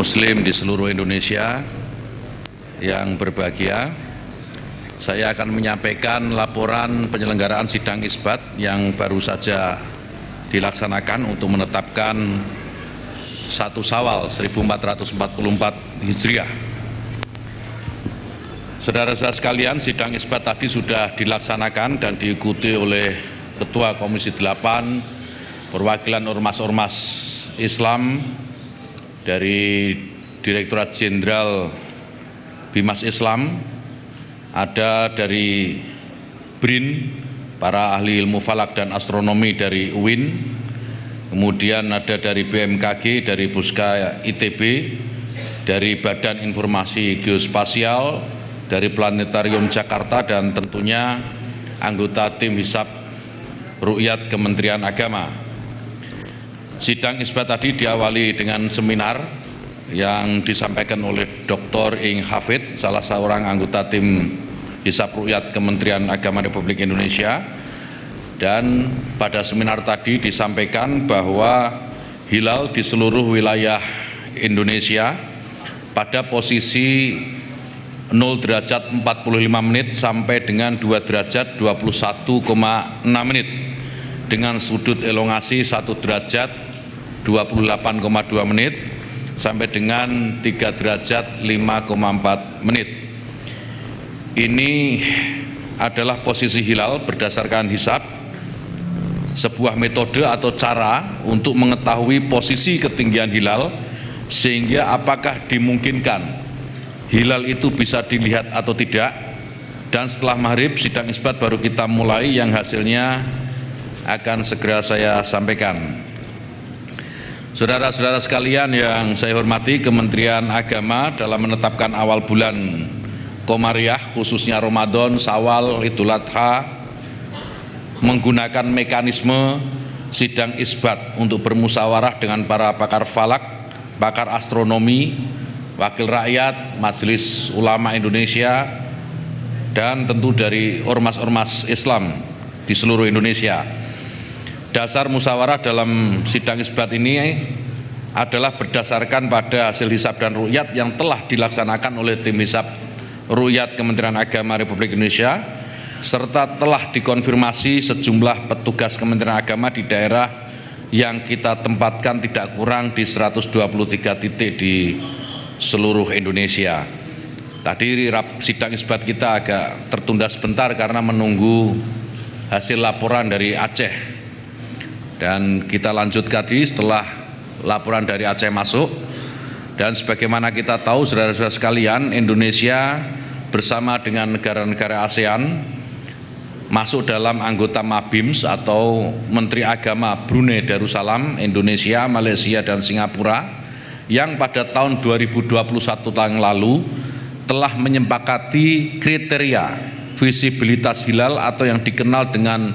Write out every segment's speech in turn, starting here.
Muslim di seluruh Indonesia yang berbahagia, saya akan menyampaikan laporan penyelenggaraan sidang isbat yang baru saja dilaksanakan untuk menetapkan 1 Syawal 1444 Hijriah. Saudara-saudara sekalian, sidang isbat tadi sudah dilaksanakan dan diikuti oleh Ketua Komisi 8, perwakilan ormas-ormas Islam dari Direktorat Jenderal Bimas Islam, ada dari BRIN, para ahli ilmu falak dan astronomi dari UIN, kemudian ada dari BMKG, dari Puska ITB, dari Badan Informasi Geospasial, dari Planetarium Jakarta, dan tentunya anggota tim hisab Ruqyat Kementerian Agama. Sidang isbat tadi diawali dengan seminar yang disampaikan oleh Dr. Ing Hafid, salah seorang anggota tim hisab Ruqyat Kementerian Agama Republik Indonesia. Dan pada seminar tadi disampaikan bahwa hilal di seluruh wilayah Indonesia pada posisi 0 derajat 45 menit sampai dengan 2 derajat 21,6 menit dengan sudut elongasi 1 derajat 28,2 menit sampai dengan 3 derajat 5,4 menit. Ini adalah posisi hilal berdasarkan hisab, sebuah metode atau cara untuk mengetahui posisi ketinggian hilal, sehingga apakah dimungkinkan hilal itu bisa dilihat atau tidak. Dan setelah maghrib sidang isbat baru kita mulai, yang hasilnya akan segera saya sampaikan. Saudara-saudara sekalian yang saya hormati, Kementerian Agama dalam menetapkan awal bulan Komariah, khususnya Ramadan, Syawal, Idul Adha, menggunakan mekanisme sidang isbat untuk bermusyawarah dengan para pakar falak, pakar astronomi, wakil rakyat, Majelis Ulama Indonesia, dan tentu dari ormas-ormas Islam di seluruh Indonesia. Dasar musyawarah dalam sidang isbat ini adalah berdasarkan pada hasil hisab dan ruqyat yang telah dilaksanakan oleh tim hisab Ruqyat Kementerian Agama Republik Indonesia, serta telah dikonfirmasi sejumlah petugas Kementerian Agama di daerah yang kita tempatkan tidak kurang di 123 titik di seluruh Indonesia. Tadi sidang isbat kita agak tertunda sebentar karena menunggu hasil laporan dari Aceh. Dan kita lanjut tadi setelah laporan dari Aceh masuk. Dan sebagaimana kita tahu, saudara-saudara sekalian, Indonesia bersama dengan negara-negara ASEAN masuk dalam anggota MABIMS atau Menteri Agama Brunei Darussalam, Indonesia, Malaysia, dan Singapura, yang pada tahun 2021 tahun lalu telah menyepakati kriteria visibilitas hilal atau yang dikenal dengan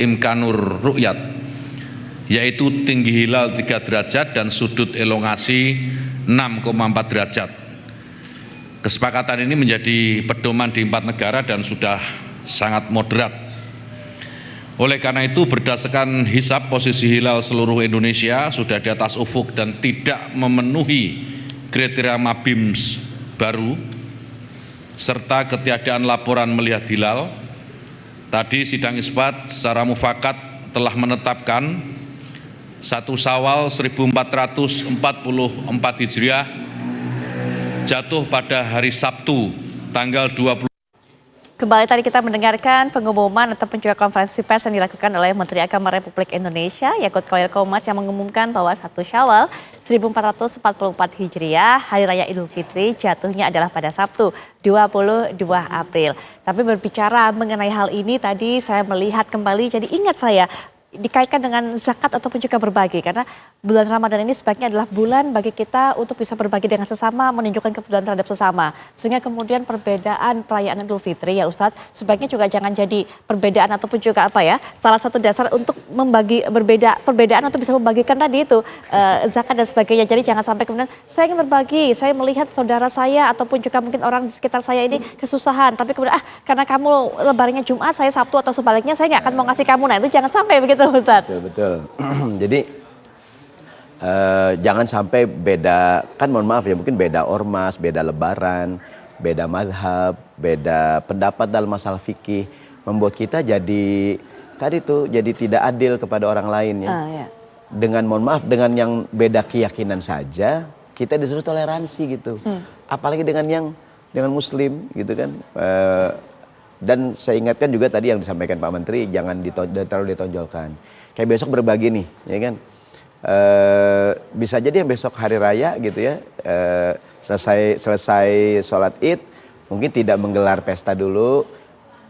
Imkanur Ruqyat, yaitu tinggi hilal 3 derajat dan sudut elongasi 6,4 derajat. Kesepakatan ini menjadi pedoman di 4 negara dan sudah sangat moderat. Oleh karena itu, berdasarkan hisab, posisi hilal seluruh Indonesia sudah di atas ufuk dan tidak memenuhi kriteria MABIMS baru, serta ketiadaan laporan melihat hilal. Tadi sidang isbat secara mufakat telah menetapkan 1 Syawal 1444 Hijriah jatuh pada hari Sabtu tanggal 20. Kembali tadi kita mendengarkan pengumuman ataupun juga konferensi pers yang dilakukan oleh Menteri Agama Republik Indonesia, Yakut Khalil Qomas, yang mengumumkan bahwa 1 Syawal 1444 Hijriah, Hari Raya Idul Fitri, jatuhnya adalah pada Sabtu 22 April. Tapi berbicara mengenai hal ini, tadi saya melihat kembali, jadi ingat saya dikaitkan dengan zakat ataupun juga berbagi, karena bulan Ramadan ini sebaiknya adalah bulan bagi kita untuk bisa berbagi dengan sesama, menunjukkan kepedulian terhadap sesama, sehingga kemudian perbedaan perayaan Idul Fitri, ya Ustadz, sebaiknya juga jangan jadi perbedaan ataupun juga salah satu dasar untuk membagi perbedaan untuk bisa membagikan tadi itu zakat dan sebagainya. Jadi jangan sampai kemudian saya ingin berbagi, saya melihat saudara saya ataupun juga mungkin orang di sekitar saya ini kesusahan, tapi kemudian karena kamu lebarannya Jumat, saya Sabtu atau sebaliknya, saya nggak akan mau ngasih kamu. Nah itu jangan sampai begitu, Ustadz. Betul. Jadi Jangan sampai beda, kan mohon maaf ya, mungkin beda ormas, beda lebaran, beda madhab, beda pendapat dalam masalah fikih, membuat kita jadi tadi tuh jadi tidak adil kepada orang lain ya. Ya. Dengan mohon maaf, dengan yang beda keyakinan saja kita disuruh toleransi gitu. Apalagi dengan muslim gitu kan. Dan saya ingatkan juga tadi yang disampaikan Pak Menteri, jangan terlalu ditonjolkan. Kayak besok berbagi nih, ya kan. Bisa jadi yang besok hari raya gitu ya, selesai sholat id, mungkin tidak menggelar pesta dulu.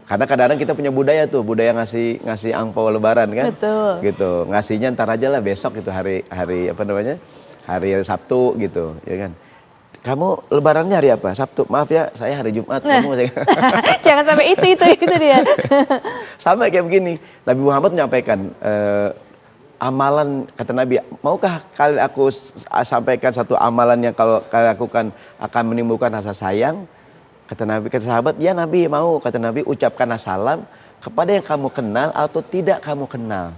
Karena kadang-kadang kita punya budaya ngasih angpau lebaran kan. Betul. Gitu. Ngasihnya ntar aja lah besok gitu, hari Sabtu gitu, ya kan. Kamu lebarannya hari apa? Sabtu. Maaf ya, saya hari Jumat. Jangan sampai itu dia. Sama kayak begini. Nabi Muhammad menyampaikan amalan, kata Nabi, maukah kalian aku sampaikan satu amalan yang kalau kalian lakukan akan menimbulkan rasa sayang? Kata Nabi, kata sahabat, ya Nabi mau. Kata Nabi, ucapkan salam kepada yang kamu kenal atau tidak kamu kenal.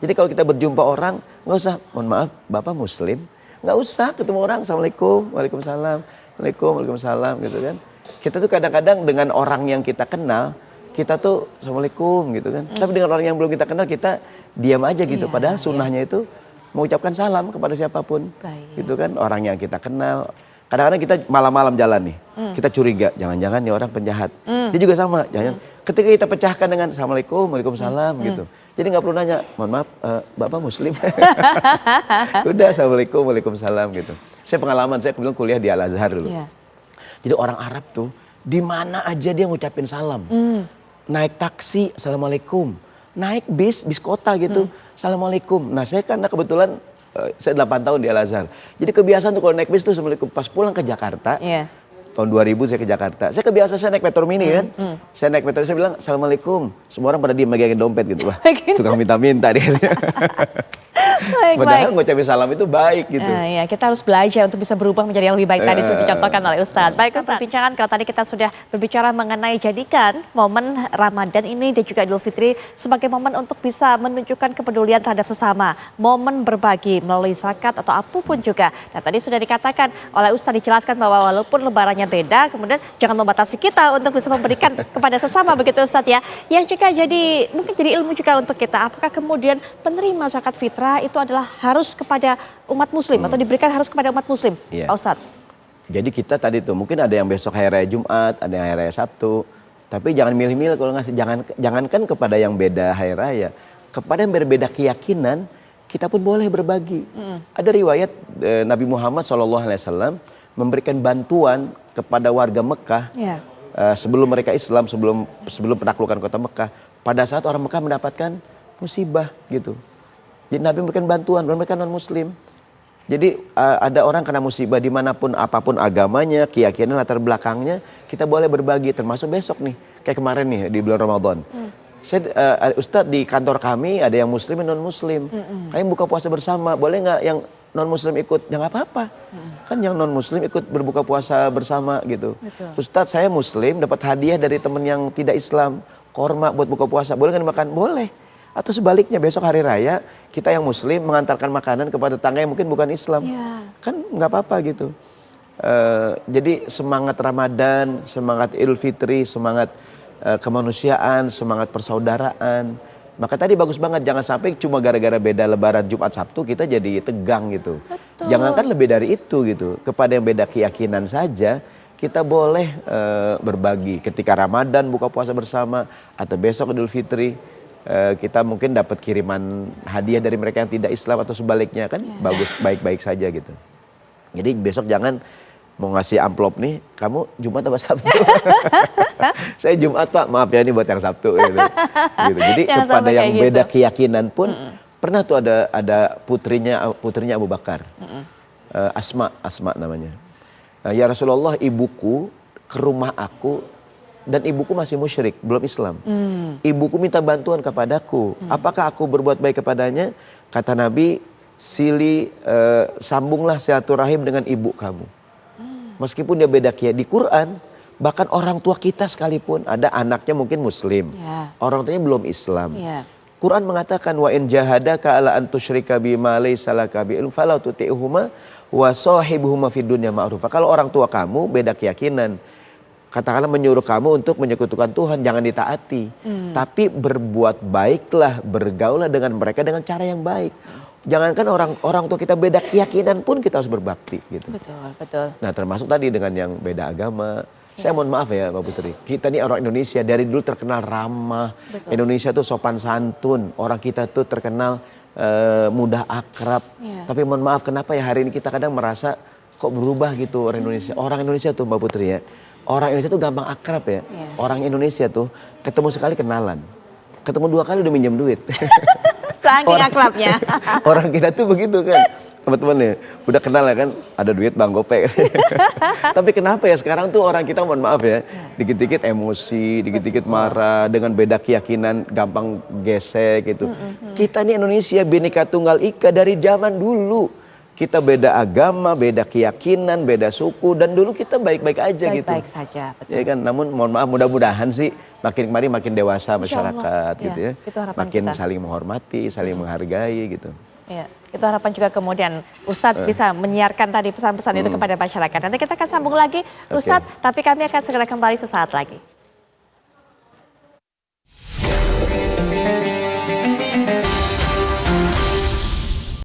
Jadi kalau kita berjumpa orang, nggak usah, mohon maaf, Bapak Muslim, nggak usah ketemu orang, Assalamualaikum, Waalaikumsalam, Waalaikumsalam gitu kan. Kita tuh kadang-kadang dengan orang yang kita kenal, kita tuh Assalamualaikum gitu kan. Tapi dengan orang yang belum kita kenal, kita diam aja gitu. Padahal sunnahnya itu mengucapkan salam kepada siapapun. Gitu kan, orang yang kita kenal. Kadang-kadang kita malam-malam jalan nih, kita curiga, jangan-jangan nih orang penjahat. Dia juga sama, jangan. Ketika kita pecahkan dengan Assalamualaikum, Waalaikumsalam gitu. Jadi nggak perlu nanya, mohon maaf, Bapak Muslim. Udah, Assalamualaikum, Waalaikumsalam gitu. Saya pengalaman, saya kebetulan kuliah di Al-Azhar dulu. Jadi orang Arab tuh, di mana aja dia ngucapin salam. Naik taksi, Assalamualaikum. Naik bis kota gitu, Assalamualaikum. Nah saya karena kebetulan, saya 8 tahun di Al-Azhar. Jadi kebiasaan tuh kalau naik bis tuh Assalamualaikum. Pas pulang ke Jakarta, tahun 2000 saya ke Jakarta. Saya kebiasaan saya naik Metro Mini kan. Saya naik Metro, saya bilang Assalamualaikum. Semua orang pada diem megangin dompet gitu. Wah, tukang minta-minta dia. Padahal ngucapin salam itu baik gitu. Ya, kita harus belajar untuk bisa berubah menjadi yang lebih baik tadi sudah dicontohkan oleh Ustadz. Baik Ustadz, perbincangan kalau tadi kita sudah berbicara mengenai jadikan momen Ramadan ini dan juga Idul Fitri sebagai momen untuk bisa menunjukkan kepedulian terhadap sesama. Momen berbagi melalui zakat atau apapun juga. Dan tadi sudah dikatakan oleh Ustadz, dijelaskan bahwa walaupun lebarannya beda, kemudian jangan membatasi kita untuk bisa memberikan kepada sesama, begitu Ustadz ya. Yang juga mungkin jadi ilmu juga untuk kita. Apakah kemudian penerima zakat fitrah itu adalah harus kepada umat muslim atau diberikan harus kepada umat muslim, Pak Ustadz? Jadi kita tadi tuh mungkin ada yang besok hari raya Jumat, ada yang hari raya Sabtu. Tapi jangan milih-milih kalau ngasih, jangankan kepada yang beda hari raya, kepada yang berbeda keyakinan kita pun boleh berbagi. Ada riwayat Nabi Muhammad SAW memberikan bantuan kepada warga Mekah sebelum mereka Islam, sebelum penaklukan kota Mekah. Pada saat orang Mekah mendapatkan musibah gitu. Jadi Nabi memberikan bantuan, mereka non-muslim. Jadi ada orang kena musibah dimanapun, apapun agamanya, keyakinan, latar belakangnya, kita boleh berbagi, termasuk besok nih. Kayak kemarin nih di bulan Ramadan. Ustadz, di kantor kami ada yang muslim dan non-muslim. Kami buka puasa bersama, boleh nggak yang non-muslim ikut? Ya nggak apa-apa. Kan yang non-muslim ikut berbuka puasa bersama gitu. Ustadz, saya muslim, dapat hadiah dari teman yang tidak Islam, korma buat buka puasa, boleh nggak dimakan? Boleh. Atau sebaliknya besok hari raya kita yang muslim mengantarkan makanan kepada tetangga yang mungkin bukan Islam. Kan nggak apa-apa gitu. Jadi semangat Ramadan, semangat Idul Fitri, semangat kemanusiaan, semangat persaudaraan. Maka tadi bagus banget, jangan sampai cuma gara-gara beda lebaran Jumat Sabtu kita jadi tegang gitu. Jangankan lebih dari itu gitu. Kepada yang beda keyakinan saja kita boleh berbagi. Ketika Ramadan buka puasa bersama atau besok Idul Fitri, kita mungkin dapat kiriman hadiah dari mereka yang tidak Islam atau sebaliknya, kan bagus, baik-baik saja gitu. Jadi besok jangan mau ngasih amplop nih, kamu Jumat apa Sabtu? Saya Jumat Pak, maaf ya ini buat yang Sabtu gitu. Jadi kepada yang beda keyakinan pun pernah tuh ada putrinya Abu Bakar, Asma namanya. Ya Rasulullah, ibuku ke rumah aku dan ibuku masih musyrik, belum Islam. Ibuku minta bantuan kepadaku. Apakah aku berbuat baik kepadanya? Kata Nabi, sambunglah silaturahim dengan ibu kamu. Meskipun dia beda kiai. Di Quran, bahkan orang tua kita sekalipun, ada anaknya mungkin Muslim, orang tuanya belum Islam. Quran mengatakan wa in jahadaka ala an tusyrika bima laysa laka bi ilm fala tuti'huma wa sahibuhuma fid dunya ma'rufa. Kalau orang tua kamu beda keyakinan, katakanlah menyuruh kamu untuk menyekutukan Tuhan, jangan ditaati. Tapi berbuat baiklah, bergaullah dengan mereka dengan cara yang baik. Jangankan orang tua kita beda keyakinan pun kita harus berbakti gitu. Betul, betul. Nah termasuk tadi dengan yang beda agama. Saya mohon maaf ya Mbak Putri, kita nih orang Indonesia dari dulu terkenal ramah. Betul. Indonesia tuh sopan santun, orang kita tuh terkenal mudah akrab. Tapi mohon maaf kenapa ya hari ini kita kadang merasa kok berubah gitu orang Indonesia. Orang Indonesia tuh Mbak Putri ya, orang Indonesia tuh gampang akrab ya. Orang Indonesia tuh ketemu sekali kenalan, ketemu 2 kali udah minjem duit. Saking akrabnya. Orang kita tuh begitu kan. Teman-teman ya, udah kenal ya kan, ada duit bang gope. Tapi kenapa ya sekarang tuh orang kita mohon maaf ya, dikit-dikit emosi, dikit-dikit marah, dengan beda keyakinan gampang gesek gitu. Kita nih Indonesia Bhinneka Tunggal Ika dari zaman dulu. Kita beda agama, beda keyakinan, beda suku, dan dulu kita baik-baik aja gitu. Baik-baik saja, betul. Ya kan, namun mohon maaf mudah-mudahan sih makin kemarin makin dewasa masyarakat gitu ya. Itu harapan makin kita. saling menghormati, saling menghargai gitu. Ya, itu harapan juga kemudian Ustadz bisa menyiarkan tadi pesan-pesan itu kepada masyarakat. Nanti kita akan sambung lagi Ustadz, tapi kami akan segera kembali sesaat lagi.